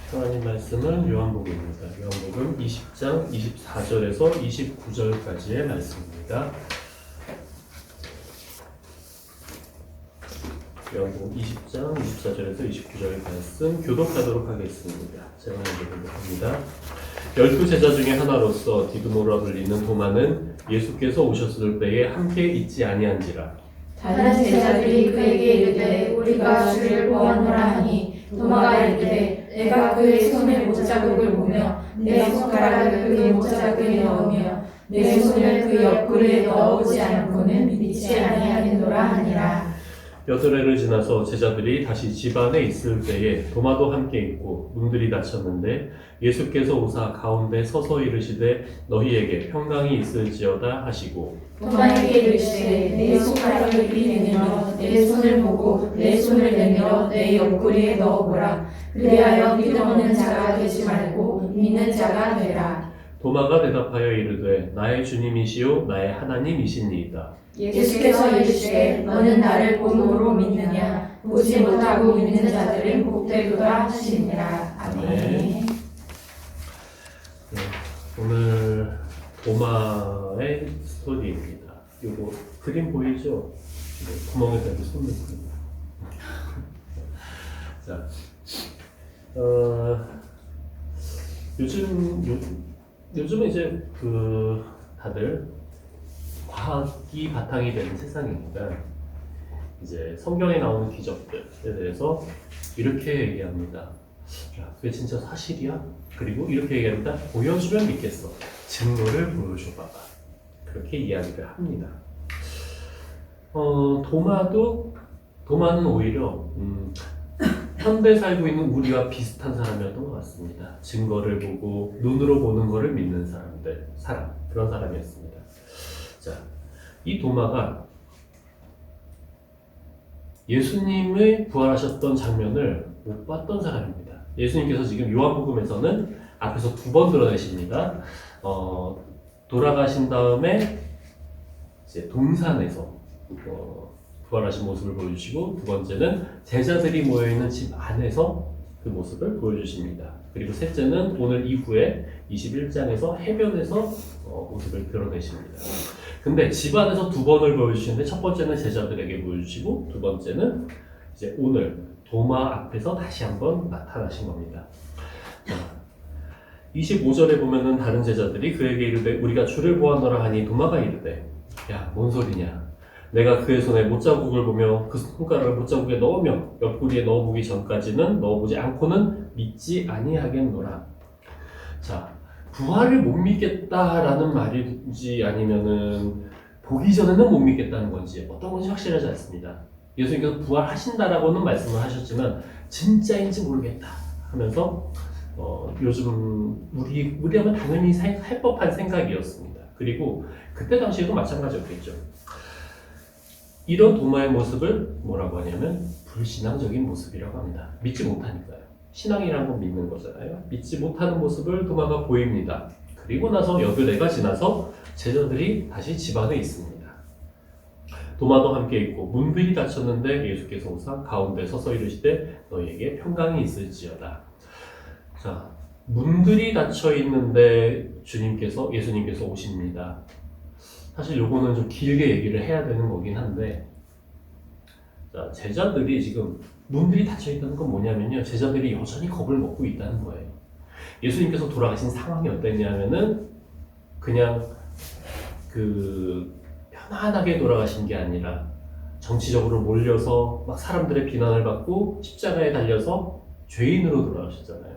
하나님 말씀은 요한복음입니다. 요한복음 20장 24절에서 29절까지의 말씀입니다. 요한복음 20장 24절에서 29절 말씀 교독하도록 하겠습니다. 제가 먼저 합니다. 12제자 중에 하나로서 디두모라 불리는 도마는 예수께서 오셨을 때에 함께 있지 아니한지라. 다른 제자들이 그에게 이르되 우리가 주를 보았노라 하니 도마가 이르되 내가 그의 손에 못자국을 보며 내 손가락을 그의 못자국에 넣으며 내 손을 그 옆구리에 넣어보지 않고는 믿지 아니하겠노라 하니라. 여드레를 지나서 제자들이 다시 집 안에 있을 때에 도마도 함께 있고 문들이 닫혔는데 예수께서 오사 가운데 서서 이르시되 너희에게 평강이 있을지어다 하시고 도마에게 이르시되 내 손가락을 이리 내밀어 내 손을 보고 내 손을 내밀어 내 옆구리에 넣어보라. 그리하여 믿음 없는 자가 되지 말고 믿는 자가 되라. 도마가 대답하여 이르되 나의 주님이시요 나의 하나님이시니이다. 예수께서 이르시되 너는 나를 본으로 믿느냐 보지 못하고 믿는 자들은 복되도다 하시니라. 아멘. 네, 오늘 도마의 스토리입니다. 이거 그림 보이죠? 네, 구멍에다 이렇게 손 넣습니다. 자, 요즘은 이제 다들 과학이 바탕이 되는 세상이니까 이제 성경에 나오는 기적들에 대해서 이렇게 얘기합니다. 야, 그게 진짜 사실이야? 그리고 이렇게 얘기합니다. 보여주면 믿겠어. 증거를 보여줘봐봐. 그렇게 이야기를 합니다. 도마는 오히려 현대 살고 있는 우리와 비슷한 사람이었던 것 같습니다. 증거를 보고 눈으로 보는 것을 믿는 그런 사람이었습니다. 자, 이 도마가 예수님의 부활하셨던 장면을 못 봤던 사람입니다. 예수님께서 지금 요한복음에서는 앞에서 2번 드러내십니다. 돌아가신 다음에 이제 동산에서 부활하신 모습을 보여주시고, 두 번째는 제자들이 모여있는 집 안에서 그 모습을 보여주십니다. 그리고 셋째는 오늘 이후에 21장에서 해변에서 모습을 드러내십니다. 근데 집 안에서 2번을 보여주시는데 첫 번째는 제자들에게 보여주시고 두 번째는 이제 오늘 도마 앞에서 다시 한번 나타나신 겁니다. 25절에 보면은 다른 제자들이 그에게 이르되 우리가 주를 보았노라 하니 도마가 이르되 야, 뭔 소리냐? 내가 그의 손에 못자국을 보며 그 손가락을 못자국에 넣으며 옆구리에 넣어보기 전까지는 넣어보지 않고는 믿지 아니하겠노라. 자, 부활을 못 믿겠다라는 말인지 아니면은 보기 전에는 못 믿겠다는 건지 어떤 건지 확실하지 않습니다. 예수님께서 부활하신다라고는 말씀을 하셨지만 진짜인지 모르겠다 하면서 요즘 우리라면 당연히 할 법한 생각이었습니다. 그리고 그때 당시에도 마찬가지였겠죠. 이런 도마의 모습을 뭐라고 하냐면 불신앙적인 모습이라고 합니다. 믿지 못하니까요. 신앙이라는 건 믿는 거잖아요. 믿지 못하는 모습을 도마가 보입니다. 그리고 나서 여드레가 지나서 제자들이 다시 집 안에 있습니다. 도마도 함께 있고 문들이 닫혔는데 예수께서 오사 가운데 서서 이르시되 너희에게 평강이 있을지어다. 자, 문들이 닫혀 있는데 예수님께서 오십니다. 사실 요거는 좀 길게 얘기를 해야 되는 거긴 한데, 자, 제자들이 지금 문들이 닫혀 있다는 건 뭐냐면요, 제자들이 여전히 겁을 먹고 있다는 거예요. 예수님께서 돌아가신 상황이 어땠냐면은 그냥 편안하게 돌아가신 게 아니라 정치적으로 몰려서 막 사람들의 비난을 받고 십자가에 달려서 죄인으로 돌아가셨잖아요.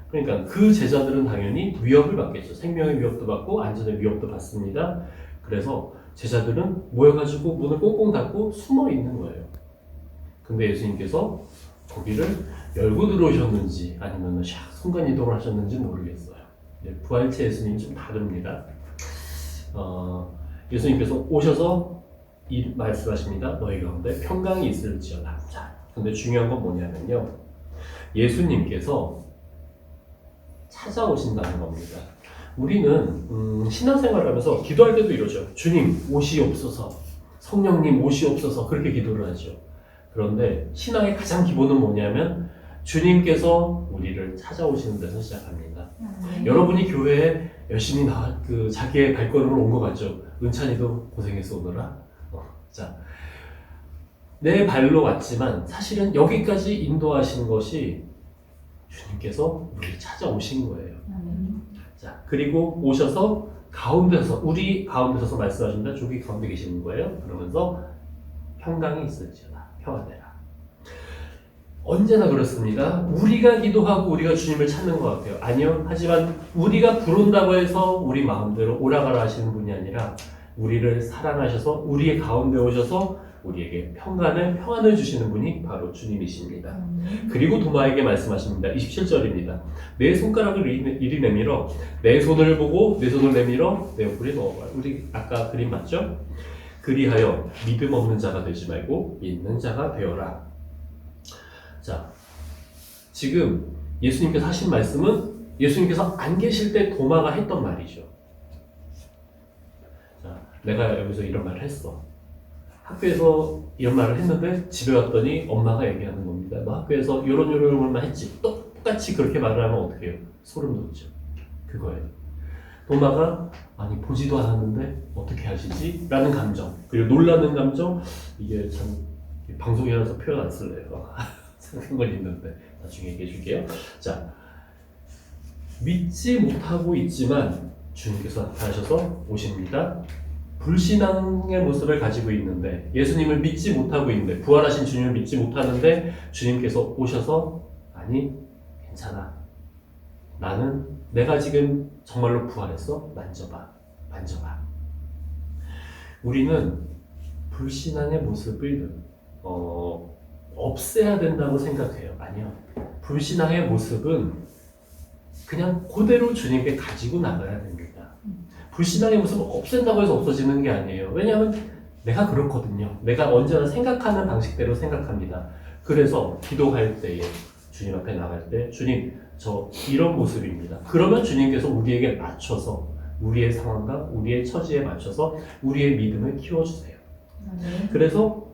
그러니까 그 제자들은 당연히 위협을 받겠죠. 생명의 위협도 받고 안전의 위협도 받습니다. 그래서 제자들은 모여가지고 문을 꽁꽁 닫고 숨어 있는 거예요. 근데 예수님께서 거기를 열고 들어오셨는지 아니면 순간 이동을 하셨는지 모르겠어요. 부활체 예수님이 좀 다릅니다. 예수님께서 오셔서 이 말씀하십니다. 너희 가운데 평강이 있을지어다. 자, 근데 중요한 건 뭐냐면요, 예수님께서 찾아오신다는 겁니다. 우리는 신앙생활을 하면서 기도할 때도 이러죠. 주님 오시옵소서, 성령님 오시옵소서, 그렇게 기도를 하죠. 그런데 신앙의 가장 기본은 뭐냐면 주님께서 우리를 찾아오시는 데서 시작합니다. 여러분이 교회에 열심히 자기의 발걸음을 온 것 같죠? 은찬이도 고생해서 오느라. 자, 내 발로 왔지만 사실은 여기까지 인도하신 것이 주님께서 우리를 찾아오신 거예요. 자, 그리고 오셔서 우리 가운데 서서 말씀하신다. 저기 가운데 계시는 거예요. 그러면서 평강이 있을지어다. 평안되라. 언제나 그렇습니다. 우리가 기도하고 우리가 주님을 찾는 것 같아요. 아니요. 하지만 우리가 부른다고 해서 우리 마음대로 오라가라 하시는 분이 아니라 우리를 사랑하셔서 우리의 가운데 오셔서 우리에게 평안을 주시는 분이 바로 주님이십니다. 그리고 도마에게 말씀하십니다. 27절입니다. 내 손가락을 이리 내밀어 내 손을 보고 내 손을 내밀어 내 옆구리에 넣어봐. 우리 아까 그림 맞죠? 그리하여 믿음 없는 자가 되지 말고 믿는 자가 되어라. 자, 지금 예수님께서 하신 말씀은 예수님께서 안 계실 때 도마가 했던 말이죠. 자, 내가 여기서 이런 말을 했어. 학교에서 이런 말을 했는데 집에 왔더니 엄마가 얘기하는 겁니다. 너 학교에서 이런 말만 했지. 똑같이 그렇게 말을 하면 어떻게 해요? 소름 돋죠. 그거예요. 도마가 아니 보지도 않았는데 어떻게 하시지? 라는 감정, 그리고 놀라는 감정. 이게 참 방송이라서 표현 안 쓸래요. 생각한 건 있는데 나중에 얘기해 줄게요. 자, 믿지 못하고 있지만 주님께서 나타나셔서 오십니다. 불신앙의 모습을 가지고 있는데, 예수님을 믿지 못하고 있는데, 부활하신 주님을 믿지 못하는데 주님께서 오셔서 아니 괜찮아, 내가 지금 정말로 부활했어, 만져봐. 우리는 불신앙의 모습을 없애야 된다고 생각해요. 아니요. 불신앙의 모습은 그냥 그대로 주님께 가지고 나가야 됩니다. 불신앙의 모습을 없앤다고 해서 없어지는 게 아니에요. 왜냐하면 내가 그렇거든요. 내가 언제나 생각하는 방식대로 생각합니다. 그래서 기도할 때에 주님 앞에 나갈 때 주님, 저 이런 모습입니다. 그러면 주님께서 우리에게 맞춰서 우리의 상황과 우리의 처지에 맞춰서 우리의 믿음을 키워주세요. 그래서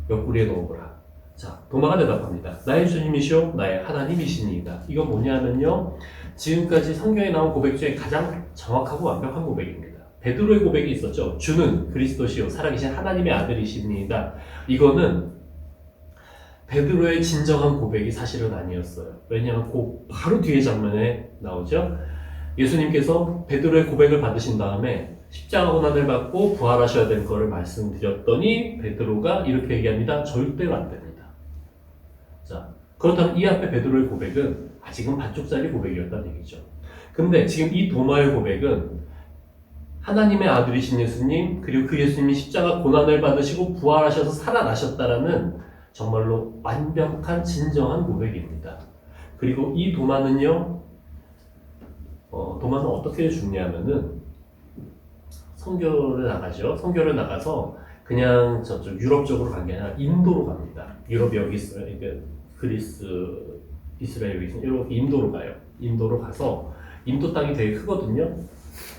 옆구리에 넣어보라. 자, 도마가 대답합니다. 나의 주님이시오 나의 하나님이시니이다. 이건 뭐냐면요, 지금까지 성경에 나온 고백 중에 가장 정확하고 완벽한 고백입니다. 베드로의 고백이 있었죠. 주는 그리스도시요 살아계신 하나님의 아들이십니다. 이거는 베드로의 진정한 고백이 사실은 아니었어요. 왜냐하면 바로 뒤에 장면에 나오죠. 예수님께서 베드로의 고백을 받으신 다음에 십자가 고난을 받고 부활하셔야 될 거를 말씀드렸더니 베드로가 이렇게 얘기합니다. 절대로 안 됩니다. 자, 그렇다면 이 앞에 베드로의 고백은 아직은 반쪽짜리 고백이었다는 얘기죠. 근데 지금 이 도마의 고백은 하나님의 아들이신 예수님, 그리고 그 예수님이 십자가 고난을 받으시고 부활하셔서 살아나셨다라는 정말로 완벽한 진정한 고백입니다. 그리고 이 도마는요, 도마는 어떻게 죽냐면은 선교를 나가죠. 선교를 나가서 그냥 저쪽 유럽 쪽으로 간 게 아니라 인도로 갑니다. 유럽이 여기 있어요. 그러니까 그리스, 이스라엘 여기 있어요. 이렇게 인도로 가요. 인도로 가서 인도 땅이 되게 크거든요.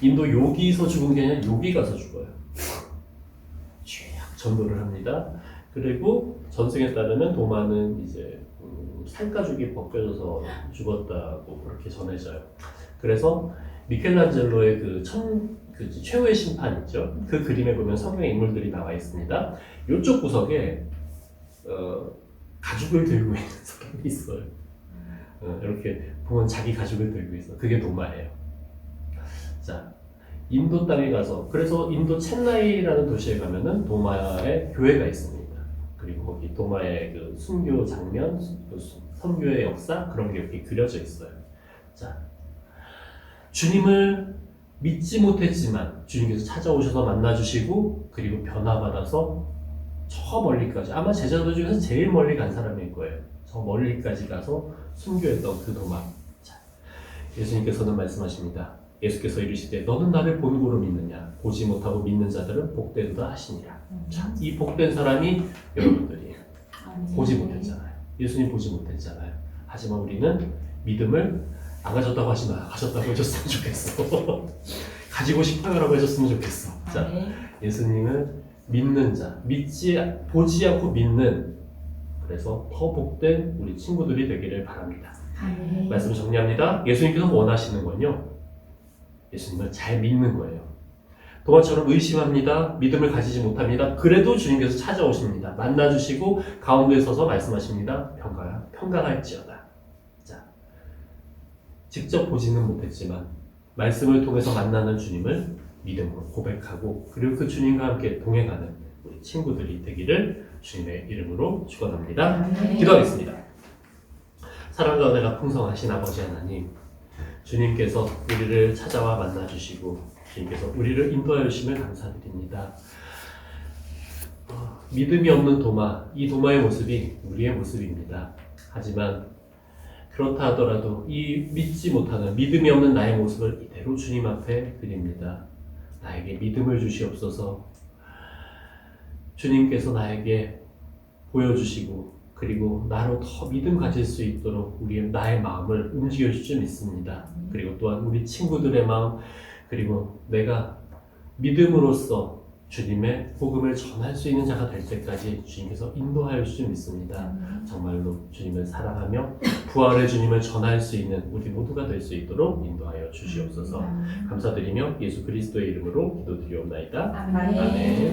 인도 여기서 죽은 게 아니라 여기 가서 죽어요. 쫙 전도를 합니다. 그리고 전승에 따르면 도마는 이제 살가죽이 벗겨져서 죽었다고 그렇게 전해져요. 그래서 미켈란젤로의 그 최후의 심판 있죠. 그 그림에 보면 성경의 인물들이 나와 있습니다. 이쪽 구석에 가죽을 들고 있는 사람이 있어요. 이렇게 보면 자기 가죽을 들고 있어. 그게 도마예요. 자, 인도 땅에 가서, 그래서 인도 첸나이라는 도시에 가면은 도마의 교회가 있습니다. 그리고 거기 도마의 그 순교 장면, 선교의 역사, 그런 게 이렇게 그려져 있어요. 자, 주님을 믿지 못했지만 주님께서 찾아오셔서 만나주시고, 그리고 변화받아서 저 멀리까지, 아마 제자들 중에서 제일 멀리 간 사람일 거예요. 저 멀리까지 가서 순교했던 그 도마. 자, 예수님께서는 말씀하십니다. 예수께서 이르시되 너는 나를 본고로 믿느냐? 보지 못하고 믿는 자들은 복되도다 하시니라. 자, 이 복된 사람이 여러분들이에요. 보지 못했잖아요. 예수님 보지 못했잖아요. 하지만 우리는 믿음을 안 가졌다고 하지 마. 가졌다고 해줬으면 좋겠어. 가지고 싶어요라고 해줬으면 좋겠어. 자, 예수님을 믿는 자, 보지 않고 믿는, 그래서 더 복된 우리 친구들이 되기를 바랍니다. 아멘. 말씀 정리합니다. 예수님께서 원하시는 건요, 예수님을 잘 믿는 거예요. 도마처럼 의심합니다. 믿음을 가지지 못합니다. 그래도 주님께서 찾아오십니다. 만나주시고 가운데 서서 말씀하십니다. 평강할지어다. 자, 직접 보지는 못했지만 말씀을 통해서 만나는 주님을 믿음으로 고백하고 그리고 그 주님과 함께 동행하는 우리 친구들이 되기를 주님의 이름으로 축원합니다. 아멘. 기도하겠습니다. 사랑과 은혜가 풍성하신 아버지 하나님, 주님께서 우리를 찾아와 만나주시고 주님께서 우리를 인도하여 주심을 감사드립니다. 믿음이 없는 도마, 이 도마의 모습이 우리의 모습입니다. 하지만 그렇다 하더라도 이 믿지 못하는 믿음이 없는 나의 모습을 이대로 주님 앞에 드립니다. 나에게 믿음을 주시옵소서. 주님께서 나에게 보여주시고 그리고 나로 더 믿음 가질 수 있도록 나의 마음을 움직여 주실 줄 믿습니다. 그리고 또한 우리 친구들의 마음, 그리고 내가 믿음으로써 주님의 복음을 전할 수 있는 자가 될 때까지 주님께서 인도하여 주실 줄 믿습니다. 정말로 주님을 사랑하며 부활의 주님을 전할 수 있는 우리 모두가 될 수 있도록 인도하여 주시옵소서. 감사드리며 예수 그리스도의 이름으로 기도드리옵나이다. 아멘. 아멘.